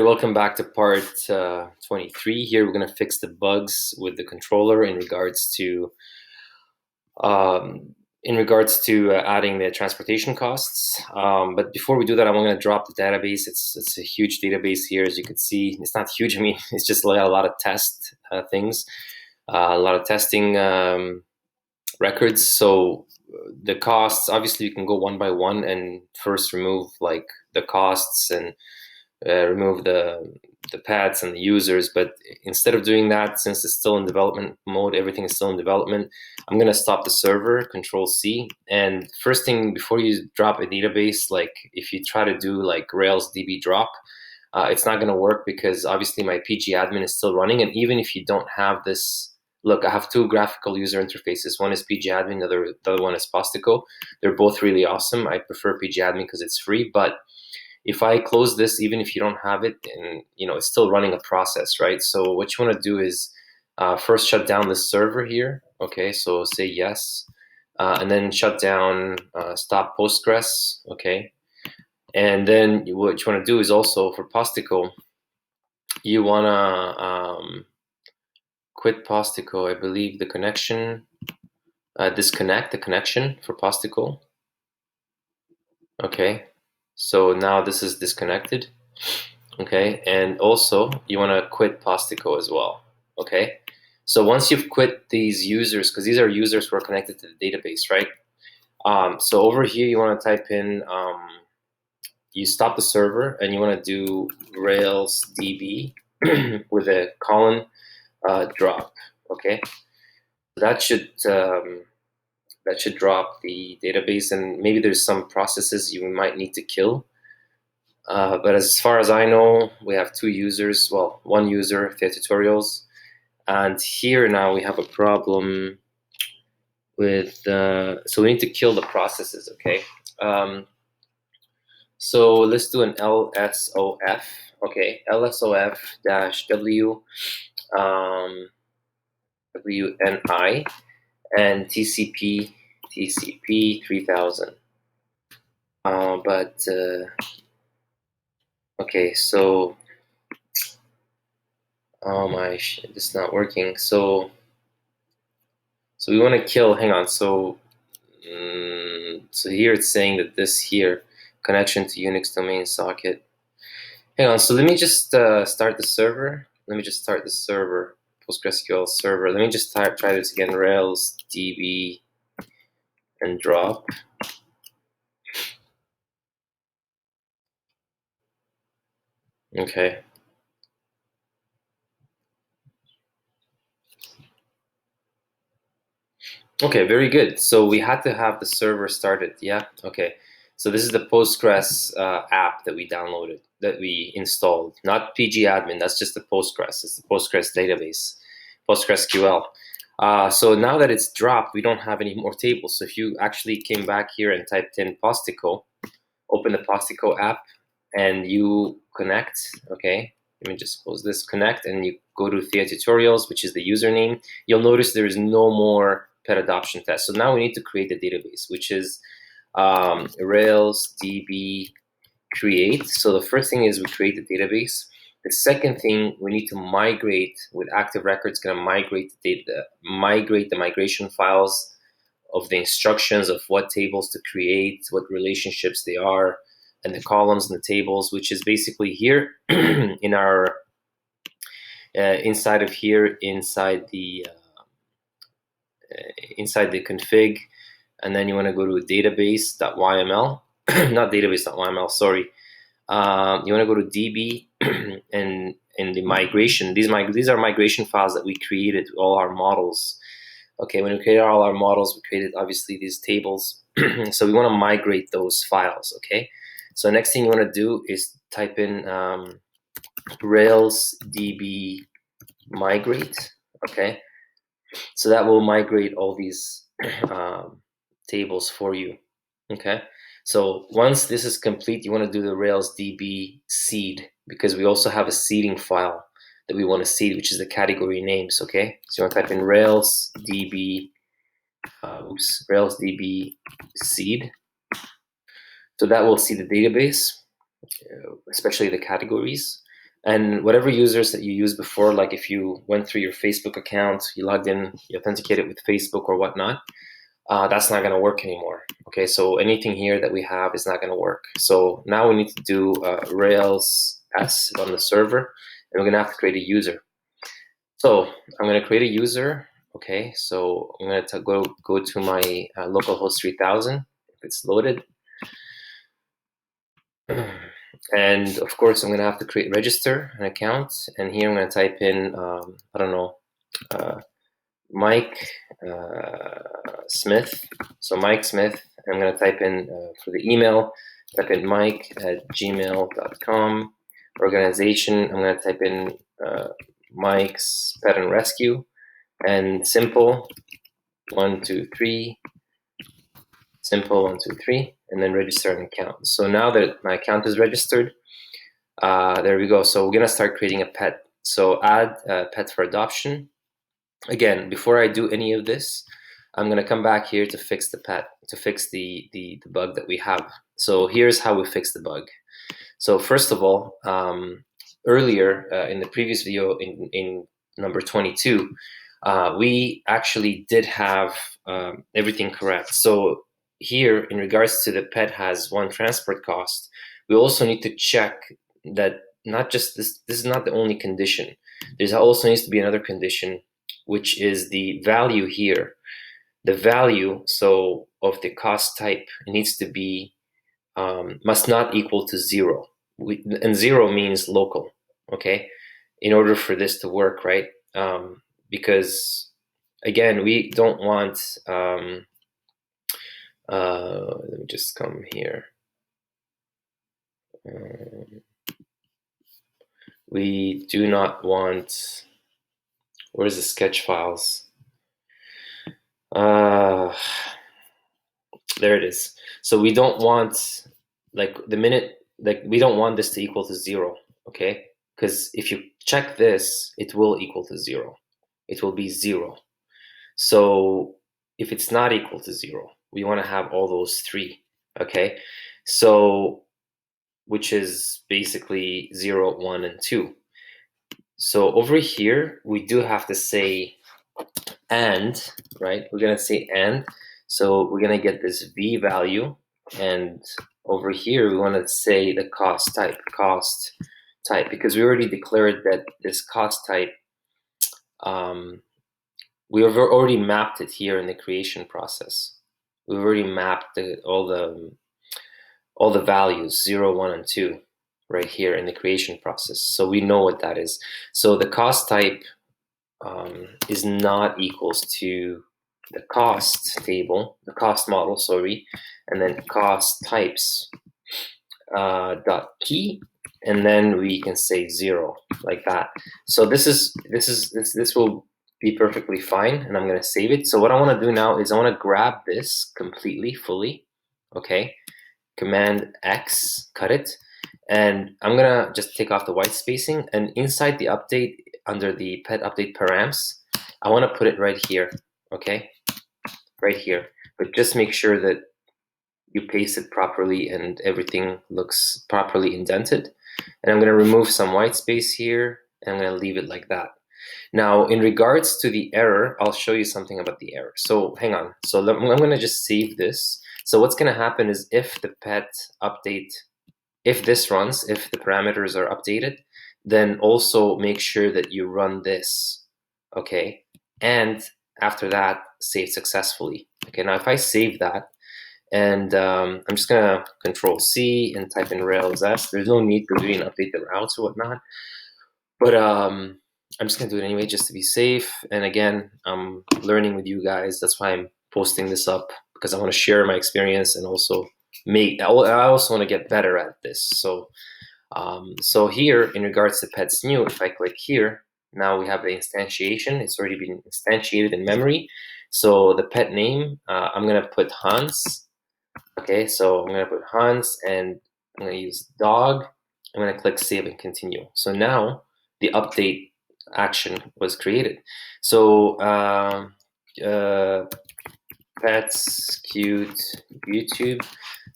Welcome back to part 23. Here we're going to fix the bugs with the controller in regards to adding the transportation costs. But before we do that, I'm going to drop the database. It's a huge database here, as you can see. It's not huge. I mean, it's just a lot of test things, a lot of testing records. So the costs, obviously, you can go one by one and first remove like the costs and remove the paths and the users. But instead of doing that, since it's still in development mode, everything is still in development, I'm going to stop the server, Control C. And first thing, before you drop a database, like if you try to do like Rails DB drop, it's not going to work because obviously my PG admin is still running. And even if you don't have this, look, I have two graphical user interfaces. One is PG admin, the other one is Postico. They're both really awesome. I prefer PG admin because it's free, but if I close this, even if you don't have it, and it's still running a process, right? So what you want to do is first shut down the server here. Okay, so say yes, and then shut down, stop Postgres. Okay, and then what you want to do is also for Postico, you want to quit Postico. I believe the connection, disconnect the connection for Postico. Okay, so now this is disconnected. Okay, and also you want to quit Postico as well. Okay, so once you've quit these users, because these are users who are connected to the database, right? So over here you want to type in, you stop the server and you want to do Rails DB with a colon drop. Okay, that should drop the database, and maybe there's some processes you might need to kill. But as far as I know, we have two users, well, one user, Thea Tutorials, and here now we have a problem with, so we need to kill the processes, okay? So let's do an LSOF, okay? LSOF-W, WNI, and TCP 3000. Okay, so, oh my shit, this is not working. So we want to kill, hang on, so here it's saying that this here, connection to Unix domain socket. Hang on, so let me just start the server. PostgreSQL server. Let me just try this again, Rails DB and drop. Okay. Okay, very good. So we had to have the server started, yeah? Okay. So this is the Postgres app that we downloaded, that we installed. Not pgadmin, that's just the Postgres. It's the Postgres database, PostgreSQL. So now that it's dropped, we don't have any more tables. So if you actually came back here and typed in Postico, open the Postico app, and you connect, okay? Let me just close this, connect, and you go to Thea Tutorials, which is the username. You'll notice there is no more pet adoption test. So now we need to create a database, which is Rails DB create. So the first thing is we create the database. The second thing, we need to migrate with Active Records, going to migrate the data, migrate the migration files of the instructions of what tables to create, what relationships they are, and the columns and the tables, which is basically here in our inside of here, inside the config, and then you want to go to database.yml, not database.yml, sorry. You want to go to DB and in the migration. These are migration files that we created to all our models. Okay, when we created all our models, we created obviously these tables. So we want to migrate those files. Okay, so next thing you want to do is type in Rails DB migrate. Okay, so that will migrate all these tables for you. Okay, so once this is complete, you want to do the Rails DB seed, because we also have a seeding file that we want to seed, which is the category names. Okay, so you want to type in Rails DB, Rails DB seed. So that will see the database, especially the categories. And whatever users that you used before, like if you went through your Facebook account, you logged in, you authenticated with Facebook or whatnot, that's not going to work anymore. Okay, so anything here that we have is not going to work. So now we need to do Rails S on the server, and we're going to have to create a user. So I'm going to create a user. Okay, so I'm going to go to my localhost 3000 if it's loaded. And of course, I'm going to have to register an account. And here I'm going to type in, I don't know, Mike Smith. So Mike Smith. I'm going to type in for the email, type in mike@gmail.com. Organization, I'm going to type in Mike's Pet and Rescue. And simple, 1, 2, 3. Simple, 1, 2, 3. And then register an account. So now that my account is registered, there we go. So we're going to start creating a pet. So add a pet for adoption. Again, before I do any of this, I'm going to come back here to fix the pet, to fix the bug that we have. So here's how we fix the bug. So first of all, earlier in the previous video in number 22, we actually did have everything correct. So here, in regards to the pet has 1 transport cost, we also need to check that not just this is not the only condition. There's also needs to be another condition, which is the value here. The value, so of the cost type, needs to be must not equal to 0. And 0 means local, okay? In order for this to work, right? Because again, we don't want. Let me just come here. We do not want. Where's the sketch files? There it is. So we don't want, like, we don't want this to equal to 0, okay? Because if you check this, it will equal to 0. It will be 0. So if it's not equal to 0, we want to have all those 3, okay? So, which is basically 0, 1, and 2. So over here, we do have to say and, right? We're going to say and. So we're going to get this v value. And over here, we want to say the cost type, because we already declared that this cost type, we have already mapped it here in the creation process. We've already mapped all the values, 0, 1, and 2, right here in the creation process. So we know what that is. So the cost type is not equals to the cost table, the cost model, sorry, and then cost types dot key, and then we can say 0 like that. So this will be perfectly fine, and I'm going to save it. So what I want to do now is I want to grab this completely, fully, okay? Command X, cut it, and I'm going to just take off the white spacing, and inside the update, under the pet update params, I want to put it right here, okay? Right here. But just make sure that you paste it properly and everything looks properly indented. And I'm going to remove some white space here, and I'm going to leave it like that. Now, in regards to the error, I'll show you something about the error. So hang on. So I'm going to just save this. So what's going to happen is if the pet update, if this runs, if the parameters are updated, then also make sure that you run this, okay? And after that, save successfully. Okay, now if I save that, and I'm just gonna Control C and type in Rails S. There's no need to really update the routes or whatnot, but I'm just gonna do it anyway just to be safe. And again, I'm learning with you guys. That's why I'm posting this up, because I want to share my experience and also I also want to get better at this. So so here, in regards to pets new, if I click here, now we have the instantiation. It's already been instantiated in memory. So the pet name, I'm gonna put Hans. Okay, so I'm gonna put Hans, and I'm gonna use dog. I'm gonna click save and continue. So now the update action was created. So pets cute YouTube.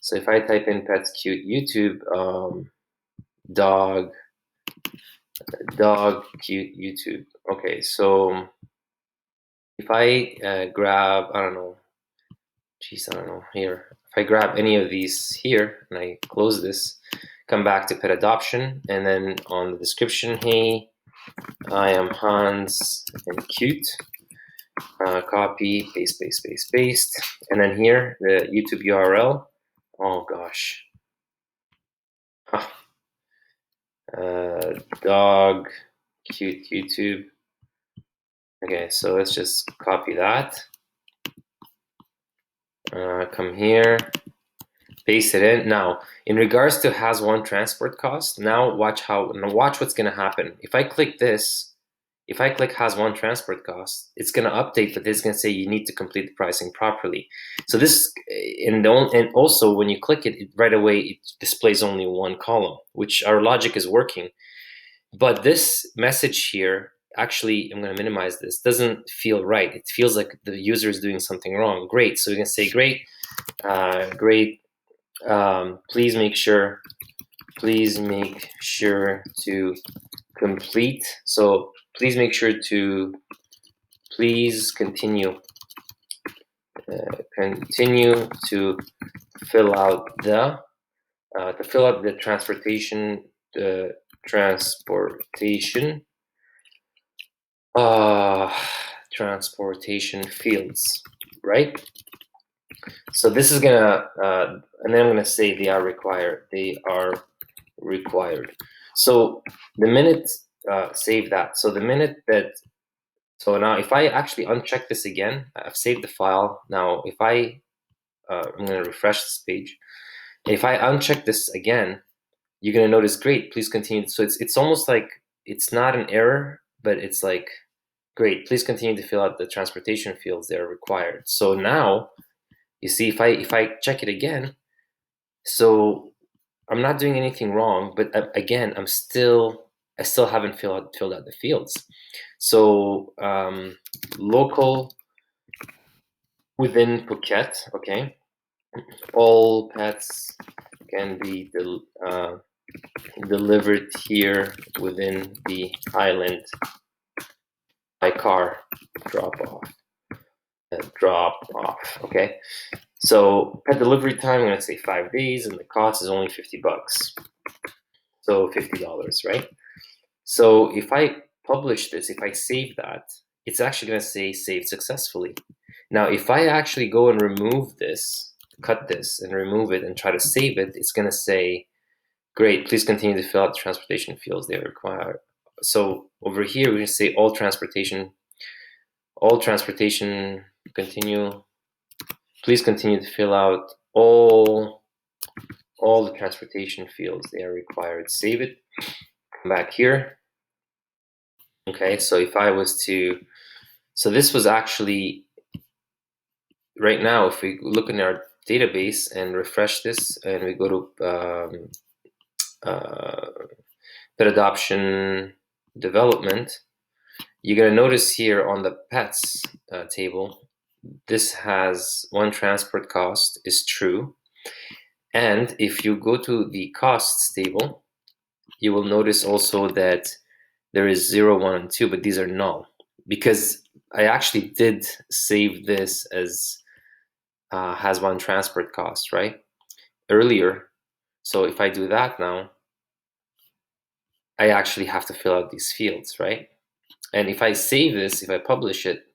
So if I type in pets cute YouTube, dog dog cute YouTube. Okay, so if I grab, I don't know, here. If I grab any of these here and I close this, come back to pet adoption, and then on the description, hey, I am Hans and cute. Copy, paste, paste, paste, paste, and then here the YouTube URL. Oh gosh, dog cute YouTube. Okay, so let's just copy that. Come here, paste it in. Now, in regards to has one transport cost, now watch what's gonna happen. If I click this, if I click has one transport cost, it's gonna update, but it's gonna say you need to complete the pricing properly. So this, and also when you click it, right away it displays only one column, which our logic is working. But this message here, actually, I'm gonna minimize this, doesn't feel right. It feels like the user is doing something wrong. Great, so we can say great, great. Please make sure to complete. So please make sure to continue to fill out the transportation fields, right? So this is gonna, and then I'm gonna say they are required. So the minute, save that. So the minute that, so now if I actually uncheck this again, I've saved the file. Now if I'm gonna refresh this page. If I uncheck this again, you're gonna notice, great, please continue. So it's almost like it's not an error, but it's like, great, please continue to fill out the transportation fields that are required. So now, you see, if I check it again, so I'm not doing anything wrong, but again, I still haven't filled out the fields. So local within Phuket, okay, all pets can be delivered here within the island by car drop off. Okay, so pet delivery time, I'm gonna say 5 days, and the cost is only $50. So $50, right? So if I publish this, if I save that, it's actually gonna say saved successfully. Now, if I actually go and remove this, cut this and remove it and try to save it, it's gonna say, great, please continue to fill out the transportation fields they require. So over here, we're gonna say all transportation, continue, please continue to fill out all the transportation fields they are required. Save it, come back here. Okay, so if I was to, so this was actually, right now, if we look in our database and refresh this and we go to pet adoption development, you're gonna notice here on the pets table, this has one transport cost is true. And if you go to the costs table, you will notice also that there is 0, 1, and 2, but these are null because I actually did save this as has one transport cost, right? Earlier. So if I do that now, I actually have to fill out these fields, right? And if I save this, if I publish it,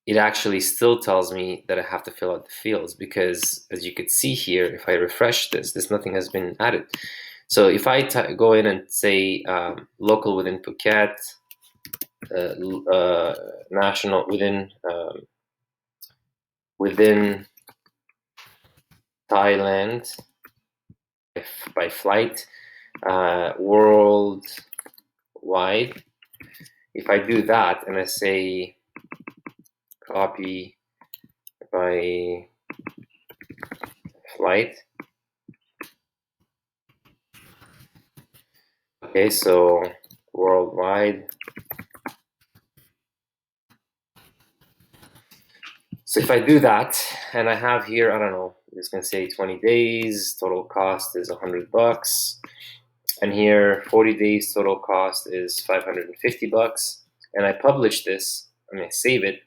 it actually still tells me that I have to fill out the fields because, as you could see here, if I refresh this, nothing has been added. So if I go in and say local within Phuket, national within Thailand by flight, worldwide, if I do that and I say copy by flight, okay, so worldwide. So if I do that, and I have here, I don't know, it's gonna say 20 days, total cost is $100. And here 40 days total cost is $550. And I publish this, I save it.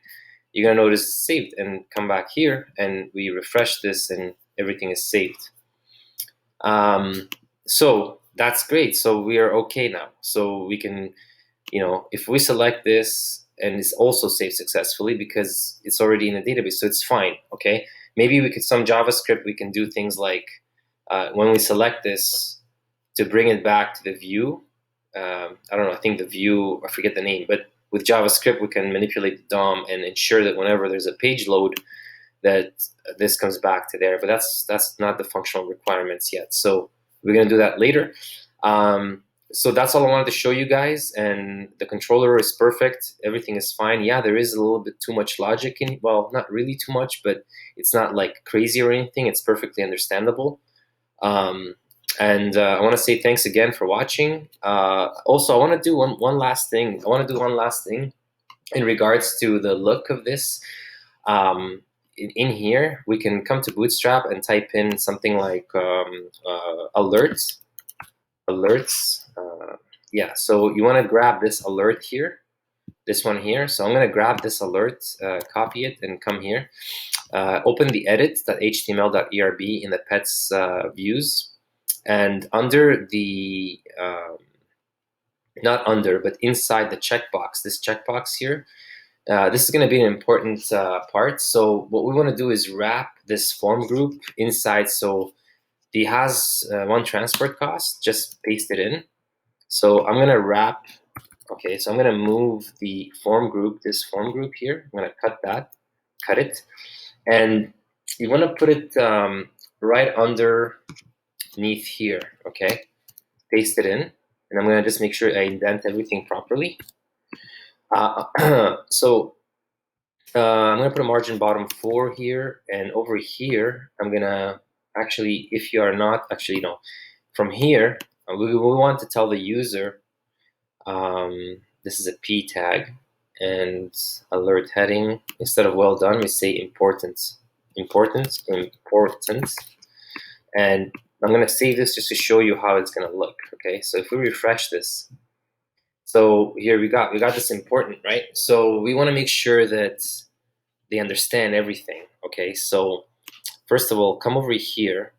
You're gonna notice it's saved, and come back here and we refresh this and everything is saved. So that's great. So we are okay now. So we can, if we select this, and it's also saved successfully because it's already in the database, so it's fine. Okay, maybe we could, some JavaScript, we can do things like when we select this, to bring it back to the view. I don't know, I think the view, I forget the name, but with JavaScript we can manipulate the DOM and ensure that whenever there's a page load, that this comes back to there. But that's not the functional requirements yet, so we're going to do that later. So that's all I wanted to show you guys, and the controller is perfect. Everything is fine. Yeah, there is a little bit too much logic in, well, not really too much, but it's not like crazy or anything. It's perfectly understandable. And I want to say thanks again for watching. Also, I want to do one last thing. In regards to the look of this. In here, we can come to Bootstrap and type in something like alerts. Yeah, so you want to grab this alert here, this one here. So I'm going to grab this alert, copy it, and come here. Open the edit.html.erb in the pets views, and under the not under, but inside the checkbox, this checkbox here, this is going to be an important part. So what we want to do is wrap this form group inside. So it has one transport cost, just paste it in. So I'm going to wrap, okay, so I'm going to move the form group, this form group here. I'm going to cut it. And you want to put it right underneath here, okay? Paste it in. And I'm going to just make sure I indent everything properly. So I'm going to put a margin bottom 4 here, and over here, I'm going to actually, if you are not, actually, no, from here, we want to tell the user, this is a P tag, and alert heading, instead of well done, we say important. And I'm going to save this just to show you how it's going to look, okay? So if we refresh this, so here we got this important, right? So we want to make sure that they understand everything, okay? So first of all, come over here,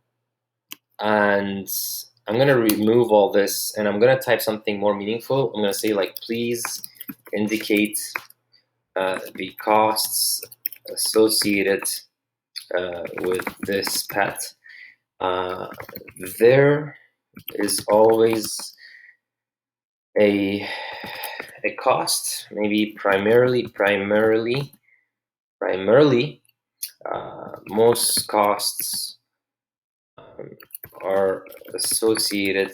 and I'm going to remove all this, and I'm going to type something more meaningful. I'm going to say, like, please indicate the costs associated with this pet. There is always a cost, maybe primarily, most costs are associated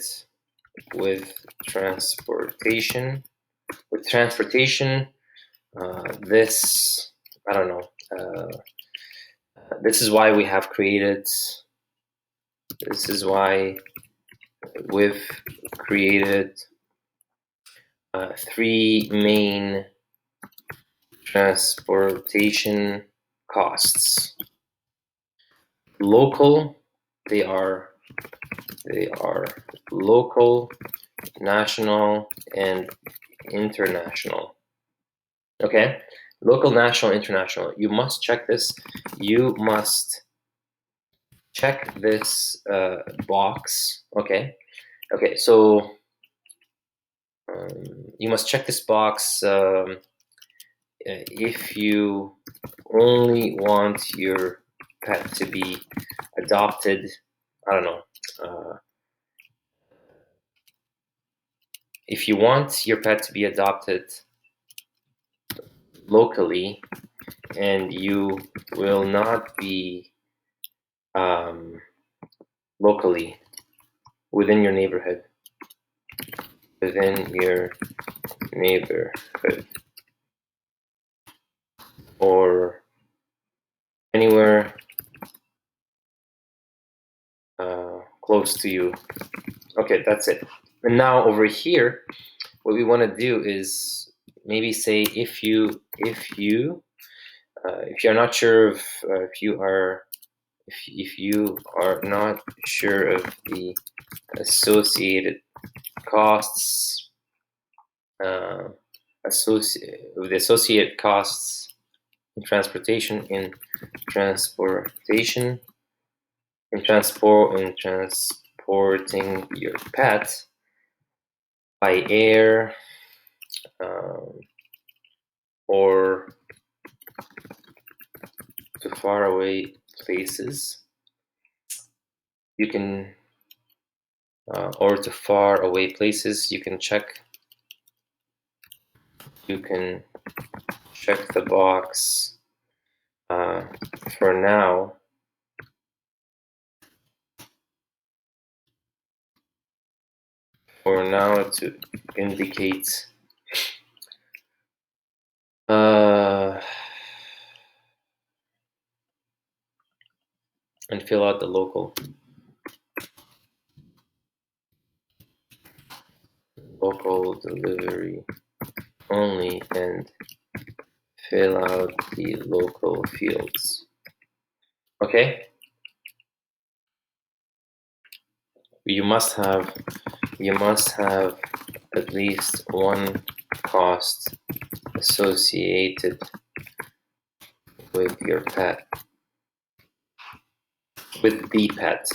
with transportation. This, I don't know, this is why we have created, this is why we've created 3 main transportation costs. Local, they are local, national, and international. Okay, local, national, international. You must check this. You must check this box. Okay, so you must check this box if you only want your pet to be adopted. I don't know. If you want your pet to be adopted locally, and you will not be locally within your neighborhood, or anywhere close to you. Okay, that's it. And now over here, what we want to do is maybe say if you are not sure of if you are not sure of the associated costs, the associated costs in transportation, in transporting your pet by air or to faraway places. You can or to far away places. You can check the box for now. To indicate and fill out the local delivery only and fill out the local fields. Okay. You must have at least one cost associated with your pet, with the pet.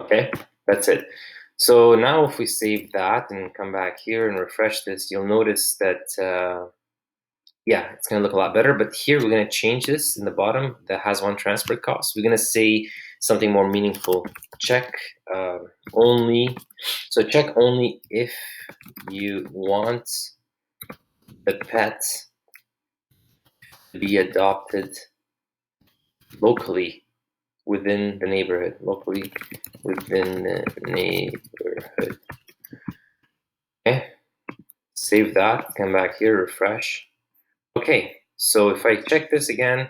Okay, that's it. So now if we save that and come back here and refresh this, you'll notice that yeah, it's going to look a lot better. But here we're going to change this in the bottom that has one transport cost. We're going to say something more meaningful. Check only. So check only if you want the pet to be adopted locally within the neighborhood. Okay. Save that. Come back here. Refresh. Okay, so if I check this again,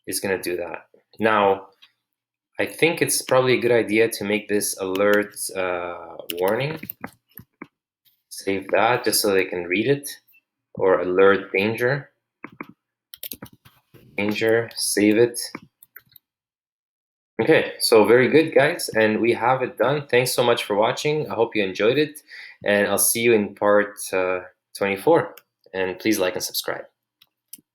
it's going to do that. Now, I think it's probably a good idea to make this alert warning. Save that just so they can read it, or alert danger. Save it. Okay, so very good, guys, and we have it done. Thanks so much for watching. I hope you enjoyed it, and I'll see you in part 24. And please like and subscribe.